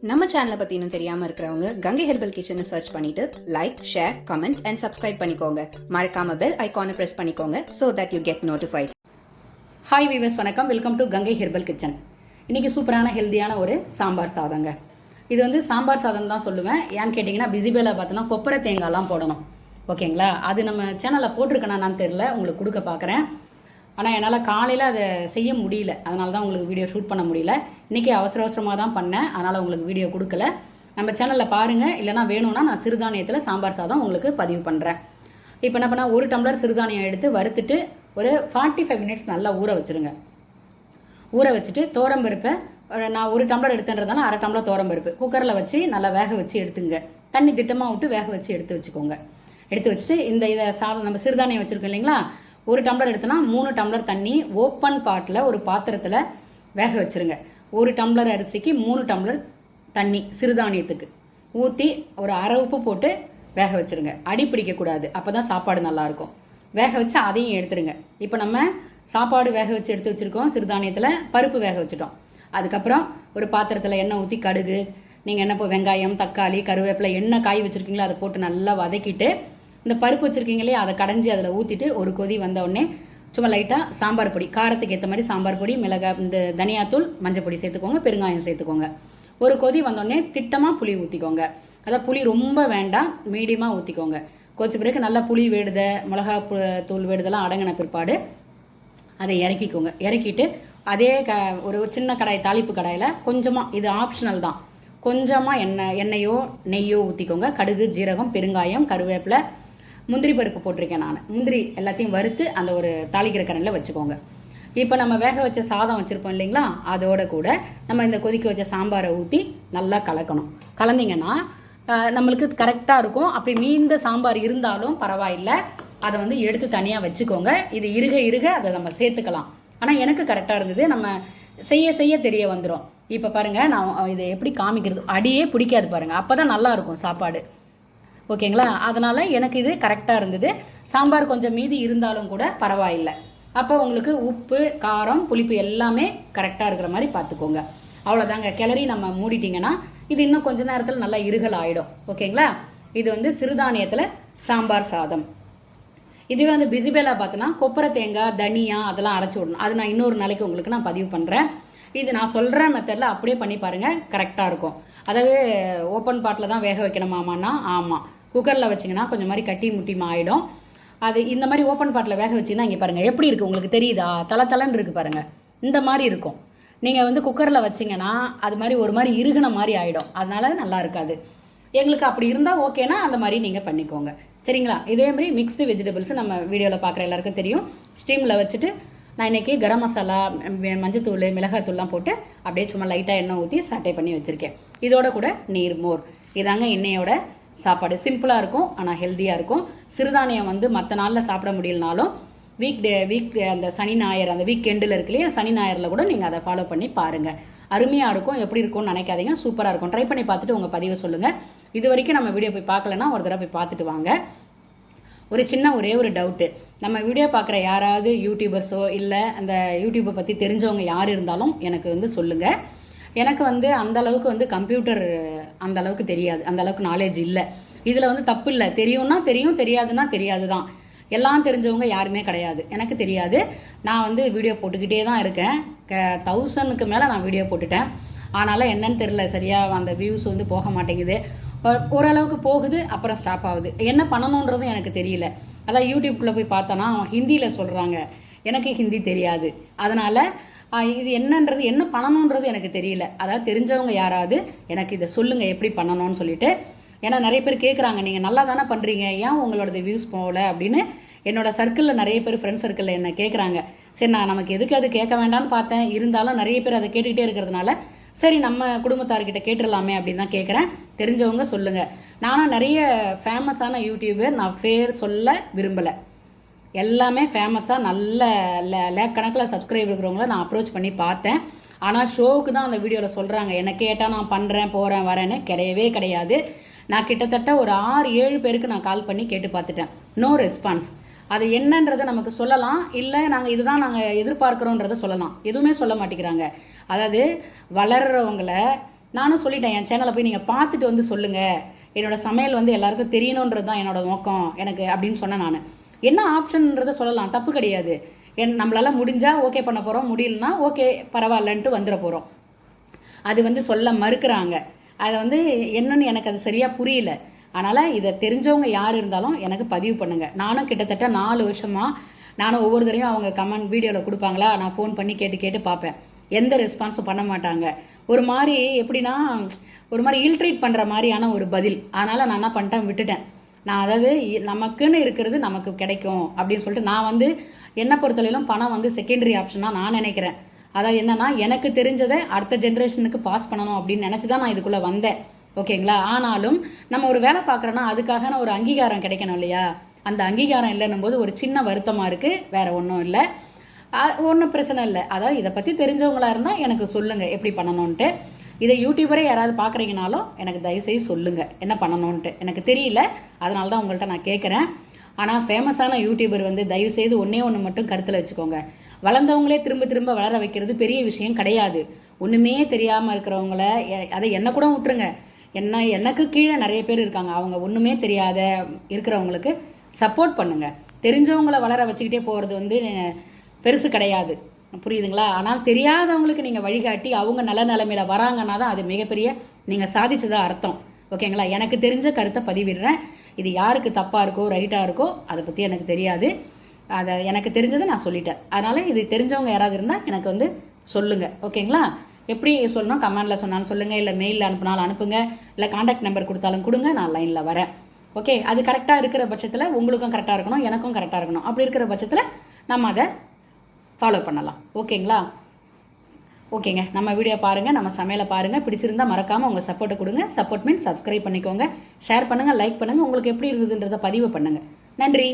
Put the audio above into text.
நம்ம சேனலை பற்றி இன்னும் தெரியாமல் இருக்கிறவங்க கங்கை ஹெர்பல் கிச்சனை சர்ச் பண்ணிட்டு like, share, comment and subscribe பண்ணிக்கோங்க. மறக்காம பெல் ஐகானை ப்ரெஸ் பண்ணிக்கோங்க so that you get notified. Hi viewers, வணக்கம். Welcome to Gangai herbal kitchen. இன்னைக்கு சூப்பரான ஹெல்த்தியான ஒரு சாம்பார் சாதங்க. இது வந்து சாம்பார் சாதம் தான் சொல்லுவேன். ஏன்னு கேட்டிங்கன்னா பிஸிபேல பார்த்தோன்னா கொப்பரை தேங்காய்லாம் போடணும். ஓகேங்களா? அது நம்ம சேனலில் போட்டிருக்கேனான்னு தெரியல, உங்களுக்கு கொடுக்க பார்க்குறேன். ஆனால் என்னால் காலையில் அதை செய்ய முடியல, அதனால தான் உங்களுக்கு வீடியோ ஷூட் பண்ண முடியல. இன்றைக்கி அவசரமாக தான் பண்ணேன், அதனால் உங்களுக்கு வீடியோ கொடுக்கல. நம்ம சேனலில் பாருங்கள், இல்லைனா வேணும்னா நான் சிறுதானியத்தில் சாம்பார் சாதம் உங்களுக்கு பதிவு பண்ணுறேன். இப்போ என்ன பண்ணால் 1 டம்ளர் சிறுதானியம் எடுத்து வறுத்துட்டு ஒரு 45 மினிட்ஸ் நல்லா ஊற வச்சுருங்க. ஊற வச்சுட்டு தோரம்பருப்பை நான் 1 டம்ளர் எடுத்துன்றதால 1/2 டம்ளர் தோரம்பருப்பு குக்கரில் வச்சு நல்லா வேக வச்சு எடுத்துங்க. தண்ணி திட்டமாக விட்டு வேக வச்சு எடுத்து வச்சுக்கோங்க. எடுத்து வச்சுட்டு இதை சாதம் நம்ம சிறுதானியம் வச்சுருக்கோம் இல்லைங்களா, 1 டம்ளர் எடுத்தோன்னா 3 டம்ளர் தண்ணி ஓப்பன் பாட்டில் ஒரு பாத்திரத்தில் வேக வச்சுருங்க. 1 டம்ளர் அரிசிக்கு 3 டம்ளர் தண்ணி சிறுதானியத்துக்கு ஊற்றி ஒரு அரை உப்பு போட்டு வேக வச்சுருங்க. அடி பிடிக்கக்கூடாது, அப்போ தான் சாப்பாடு நல்லாயிருக்கும். வேக வச்சு அதையும் எடுத்துருங்க. இப்போ நம்ம சாப்பாடு வேக வச்சு எடுத்து வச்சுருக்கோம், சிறுதானியத்தில் பருப்பு வேக வச்சுட்டோம். அதுக்கப்புறம் ஒரு பாத்திரத்தில் எண்ணெய் ஊற்றி கடுகு, நீங்கள் என்ன வெங்காயம், தக்காளி, கருவேப்பிலை, என்ன காய் வச்சுருக்கீங்களோ அதை போட்டு நல்லா வதக்கிட்டு இந்த பருப்பு வச்சுருக்கீங்க இல்லையா அதை கடைஞ்சி அதில் ஊற்றிட்டு ஒரு கொதி வந்த உடனே சும்மா லைட்டாக சாம்பார் பொடி, காரத்துக்கு ஏற்ற மாதிரி சாம்பார் பொடி, மிளகாய், இந்த தனியாத்தூள், மஞ்சள் பொடி சேர்த்துக்கோங்க, பெருங்காயம் சேர்த்துக்கோங்க. ஒரு கொதி வந்தோடனே திட்டமாக புளி ஊற்றிக்கோங்க. அதாவது புளி ரொம்ப வேண்டாம், மீடியமாக ஊற்றிக்கோங்க. கொச்ச பிறகு நல்லா புளி வேடுத, மிளகா தூள் வேடுதெல்லாம் அடங்கின பிற்பாடு அதை இறக்கிக்கோங்க. இறக்கிட்டு அதே ஒரு சின்ன கடாய், தாளிப்பு கடாயில் கொஞ்சமாக, இது ஆப்ஷனல் தான், கொஞ்சமாக எண்ணெயோ நெய்யோ ஊற்றிக்கோங்க. கடுகு, ஜீரகம், பெருங்காயம், கருவேப்பிலை, முந்திரி பருப்பு போட்டிருக்கேன் நான். முந்திரி எல்லாத்தையும் வறுத்து அந்த ஒரு தாளிக்கிற கரண்டில் வச்சுக்கோங்க. இப்போ நம்ம வேக வச்ச சாதம் வச்சுருப்போம் இல்லைங்களா, அதோட கூட நம்ம இந்த கொதிக்க வச்ச சாம்பாரை ஊற்றி நல்லா கலக்கணும். கலந்தீங்கன்னா நம்மளுக்கு கரெக்டாக இருக்கும். அப்படி மீந்த சாம்பார் இருந்தாலும் பரவாயில்லை, அதை வந்து எடுத்து தனியாக வச்சுக்கோங்க. இது இருக இருக அதை நம்ம சேர்த்துக்கலாம். ஆனால் எனக்கு கரெக்டாக இருந்தது. நம்ம செய்ய செய்ய தெரிய வந்துடும். இப்போ பாருங்கள், நான் இதை எப்படி காமிக்கிறது, அடியே பிடிக்காது பாருங்கள், அப்போ தான் நல்லா இருக்கும் சாப்பாடு. ஓகேங்களா? அதனால் எனக்கு இது கரெக்டாக இருந்தது. சாம்பார் கொஞ்சம் மீதி இருந்தாலும் கூட பரவாயில்லை. அப்போ உங்களுக்கு உப்பு, காரம், புளிப்பு எல்லாமே கரெக்டாக இருக்கிற மாதிரி பார்த்துக்கோங்க. அவ்வளோதாங்க. கிளறி நம்ம மூடிட்டிங்கன்னா இது இன்னும் கொஞ்ச நேரத்தில் நல்லா இருகல் ஆகிடும். ஓகேங்களா? இது வந்து சிறுதானியத்தில் சாம்பார் சாதம். இதுவே வந்து பிஸிபேலா பார்த்தோன்னா கொப்பரை தேங்காய், தனியா அதெல்லாம் அரைச்சி விடணும். அது நான் இன்னொரு நாளைக்கு உங்களுக்கு நான் பதிவு பண்ணுறேன். இது நான் சொல்கிற மெத்தடில் அப்படியே பண்ணி பாருங்கள், கரெக்டாக இருக்கும். அதாவது ஓப்பன் பாட்டில் தான் வேக வைக்கணுமாமான்னா ஆமாம், குக்கரில் வச்சிங்கன்னா கொஞ்சம் மாதிரி கட்டி முட்டிமா ஆகிடும். அது இந்த மாதிரி ஓப்பன் பாட்டில் வேக வச்சிங்கன்னா இங்கே பாருங்கள் எப்படி இருக்குது, உங்களுக்கு தெரியுதா? தலை இருக்குது பாருங்கள், இந்த மாதிரி இருக்கும். நீங்கள் வந்து குக்கரில் வச்சிங்கன்னா அது மாதிரி ஒரு மாதிரி இறுகின மாதிரி ஆகிடும், அதனால நல்லா இருக்காது. எங்களுக்கு அப்படி இருந்தால் ஓகேனா அந்த மாதிரி நீங்கள் பண்ணிக்கோங்க. சரிங்களா? இதே மாதிரி மிக்ஸ்டு வெஜிடபிள்ஸ் நம்ம வீடியோவில் பார்க்குற எல்லாருக்கும் தெரியும். ஸ்டீமில் வச்சுட்டு நான் இன்றைக்கி கரம் மசாலா, மஞ்சத்தூள், மிளகாத்தூள்லாம் போட்டு அப்படியே சும்மா லைட்டாக எண்ணெய் ஊற்றி சாட்டை பண்ணி வச்சுருக்கேன். இதோட கூட நீர் மோர். இதாங்க இன்னையோட சாப்பாடு. சிம்பிளாக இருக்கும், ஆனால் ஹெல்த்தியாக இருக்கும். சிறுதானியம் வந்து மற்ற நாளில் சாப்பிட முடியலனாலும் வீக் அந்த சனி ஞாயிறு, அந்த வீக் எண்டில் இருக்கு இல்லையா, சனி ஞாயிறில் கூட நீங்கள் அதை ஃபாலோ பண்ணி பாருங்கள். அருமையாக இருக்கும். எப்படி இருக்கும்னு நினைக்காதீங்க, சூப்பராக இருக்கும். ட்ரை பண்ணி பார்த்துட்டு உங்கள் பதிவை சொல்லுங்கள். இது வரைக்கும் நம்ம வீடியோ போய் பார்க்கலன்னா ஒரு தடவை போய் பார்த்துட்டு வாங்க. ஒரு சின்ன ஒரே ஒரு டவுட்டு, நம்ம வீடியோ பார்க்குற யாராவது யூடியூபர்ஸோ இல்லை அந்த யூடியூப்பை பற்றி தெரிஞ்சவங்க யார் இருந்தாலும் எனக்கு வந்து சொல்லுங்கள். எனக்கு வந்து அந்தளவுக்கு வந்து கம்ப்யூட்டர் அந்தளவுக்கு தெரியாது, அந்தளவுக்கு நாலேஜ் இல்லை. இதில் வந்து தப்பு இல்லை, தெரியும்னா தெரியும், தெரியாதுன்னா தெரியாது தான். எல்லாம் தெரிஞ்சவங்க யாருமே கிடையாது, எனக்கு தெரியாது. நான் வந்து வீடியோ போட்டுக்கிட்டே தான் இருக்கேன். 1000க்கு மேலே நான் வீடியோ போட்டுட்டேன். ஆனாலும் என்னன்னு தெரியல, சரியாக அந்த வியூஸ் வந்து போக மாட்டேங்குது. ஓரளவுக்கு போகுது, அப்புறம் ஸ்டாப் ஆகுது. என்ன பண்ணணுன்றதும் எனக்கு தெரியல. அதான் யூடியூப்குள்ளே போய் பார்த்தோன்னா ஹிந்தியில் சொல்கிறாங்க, எனக்கு ஹிந்தி தெரியாது. அதனால் இது என்னன்றது, என்ன பண்ணணுன்றது எனக்கு தெரியல. அதாவது தெரிஞ்சவங்க யாராவது எனக்கு இதை சொல்லுங்கள் எப்படி பண்ணணும்னு சொல்லிட்டு. ஏன்னா நிறைய பேர் கேட்குறாங்க, நீங்கள் நல்லா தானே பண்ணுறீங்க, ஏன் உங்களோட வியூஸ் போகல அப்படின்னு என்னோட சர்க்கிளில் நிறைய பேர், ஃப்ரெண்ட்ஸ் சர்க்கிளில் என்ன கேட்குறாங்க. சரி, நான் நமக்கு எதுக்கு அது கேட்க வேண்டாம்னு பார்த்தேன். இருந்தாலும் நிறைய பேர் அதை கேட்டுக்கிட்டே இருக்கிறதுனால சரி நம்ம குடும்பத்தார்கிட்ட கேட்டுடலாமே அப்படின்னு தான் கேட்குறேன். தெரிஞ்சவங்க சொல்லுங்கள். நானும் நிறைய ஃபேமஸான யூடியூபர் நான் பேர் சொல்ல விரும்பலை, எல்லாமே ஃபேமஸாக நல்ல லேக் கணக்கில் சப்ஸ்கிரைப் இருக்கிறவங்கள நான் அப்ரோச் பண்ணி பார்த்தேன். ஆனால் ஷோவுக்கு தான் அந்த வீடியோவில் சொல்கிறாங்க. என்ன கேட்டால் நான் பண்ணுறேன், போகிறேன், வரேன்னு கிடையவே கிடையாது. நான் கிட்டத்தட்ட ஒரு 6-7 பேருக்கு நான் கால் பண்ணி கேட்டு பார்த்துட்டேன், நோ ரெஸ்பான்ஸ். அது என்னன்றதை நமக்கு சொல்லலாம், இல்லை நாங்கள் இதுதான் நாங்கள் எதிர்பார்க்குறோன்றதை சொல்லலாம், எதுவுமே சொல்ல மாட்டேங்கிறாங்க. அதாவது வளர்கிறவங்கள நானும் சொல்லிட்டேன், என் சேனலை போய் நீங்கள் பார்த்துட்டு வந்து சொல்லுங்கள், என்னோட சமையல் வந்து எல்லாருக்கும் தெரியணுன்றது தான் என்னோட நோக்கம் எனக்கு அப்படின்னு சொன்னேன். நான் என்ன ஆப்ஷன்ன்றதை சொல்லலாம், தப்பு கிடையாது. நம்மளால முடிஞ்சால் ஓகே பண்ண போகிறோம், முடியலன்னா ஓகே பரவாயில்லன்ட்டு வந்துட போகிறோம். அது வந்து சொல்ல மறுக்கிறாங்க. அதை வந்து என்னன்னு எனக்கு அது சரியாக புரியல. அதனால் இதை தெரிஞ்சவங்க யார் இருந்தாலும் எனக்கு பதிவு பண்ணுங்கள். நானும் கிட்டத்தட்ட 4 வருஷமாக நானும் ஒவ்வொரு தடவையும் அவங்க கமெண்ட் வீடியோவில் கொடுப்பாங்களா, நான் ஃபோன் பண்ணி கேட்டு பார்ப்பேன். எந்த ரெஸ்பான்ஸும் பண்ண மாட்டாங்க. ஒரு மாதிரி எப்படின்னா ஒரு மாதிரி இல்ட்ரீட் பண்ணுற மாதிரியான ஒரு பதில். அதனால் நான் என்ன பண்ணிட்டேன், விட்டுட்டேன். நான் அதாவது நமக்குன்னு இருக்கிறது நமக்கு கிடைக்கும் அப்படின்னு சொல்லிட்டு நான் வந்து என்னை பொறுத்தவரையிலும் பணம் வந்து செகண்டரி ஆப்ஷனாக நான் நினைக்கிறேன். அதாவது என்னன்னா, எனக்கு தெரிஞ்சதை அடுத்த ஜென்ரேஷனுக்கு பாஸ் பண்ணணும் அப்படின்னு நினச்சி தான் நான் இதுக்குள்ளே வந்தேன். ஓகேங்களா? ஆனாலும் நம்ம ஒரு வேலை பார்க்குறோன்னா அதுக்காக ஒரு அங்கீகாரம் கிடைக்கணும் இல்லையா? அந்த அங்கீகாரம் இல்லைன்னும் போது ஒரு சின்ன வருத்தமாக இருக்குது, வேற ஒன்றும் இல்லை. ஒன்றும் பிரச்சனை இல்லை. அதாவது இதை பற்றி தெரிஞ்சவங்களா இருந்தால் எனக்கு சொல்லுங்கள் எப்படி பண்ணணுன்ட்டு. இதை யூடியூபரே யாராவது பார்க்குறீங்கனாலும் எனக்கு தயவுசெய்து சொல்லுங்கள் என்ன பண்ணணுன்ட்டு. எனக்கு தெரியல, அதனால தான் உங்கள்கிட்ட நான் கேட்குறேன். ஆனால் ஃபேமஸான யூடியூபர் வந்து தயவுசெய்து ஒன்று மட்டும் கருத்தில் வச்சுக்கோங்க. வளர்ந்தவங்களே திரும்ப திரும்ப வளர வைக்கிறது பெரிய விஷயம் கிடையாது. ஒன்றுமே தெரியாமல் இருக்கிறவங்கள, அதை என்ன கூட விட்டுருங்க, எனக்கு கீழே நிறைய பேர் இருக்காங்க, அவங்க ஒன்றுமே தெரியாத இருக்கிறவங்களுக்கு சப்போர்ட் பண்ணுங்கள். தெரிஞ்சவங்கள வளர வச்சுக்கிட்டே போகிறது வந்து பெருசு கிடையாது, புரியுதுங்களா? ஆனால் தெரியாதவங்களுக்கு நீங்கள் வழிகாட்டி அவங்க நல்ல நிலைமையில வராங்கன்னா தான் அது மிகப்பெரிய நீங்கள் சாதிச்சதா அர்த்தம். ஓகேங்களா? எனக்கு தெரிஞ்ச கருத்தை பதிவிடுறேன். இது யாருக்கு தப்பாக இருக்கோ ரைட்டாக இருக்கோ அதை பற்றி எனக்கு தெரியாது. அதை எனக்கு தெரிஞ்சதை நான் சொல்லிட்டேன். அதனால் இது தெரிஞ்சவங்க யாராவது இருந்தால் எனக்கு வந்து சொல்லுங்கள். ஓகேங்களா? எப்படி சொல்லணும், கமெண்டில் சொன்னாலும் சொல்லுங்கள், இல்லை மெயிலில் அனுப்புனாலும் அனுப்புங்க, இல்லை கான்டாக்ட் நம்பர் கொடுத்தாலும் கொடுங்க, நான் லைனில் வரேன். ஓகே? அது கரெக்டாக இருக்கிற பட்சத்தில் உங்களுக்கும் கரெக்டாக இருக்கணும், எனக்கும் கரெக்டாக இருக்கணும். அப்படி இருக்கிற பட்சத்தில் நம்ம அதை ஃபாலோ பண்ணலாம். ஓகேங்களா? ஓகேங்க, நம்ம வீடியோ பாருங்கள், நம்ம சமையலை பாருங்கள். பிடிச்சிருந்தா மறக்காமல் உங்கள் சப்போர்ட்டை கொடுங்க. சப்போர்ட் மீன்ஸ் சப்ஸ்கிரைப் பண்ணிக்கோங்க, ஷேர் பண்ணுங்கள், லைக் பண்ணுங்கள். உங்களுக்கு எப்படி இருந்ததுன்றதை பதிவு பண்ணுங்கள். நன்றி.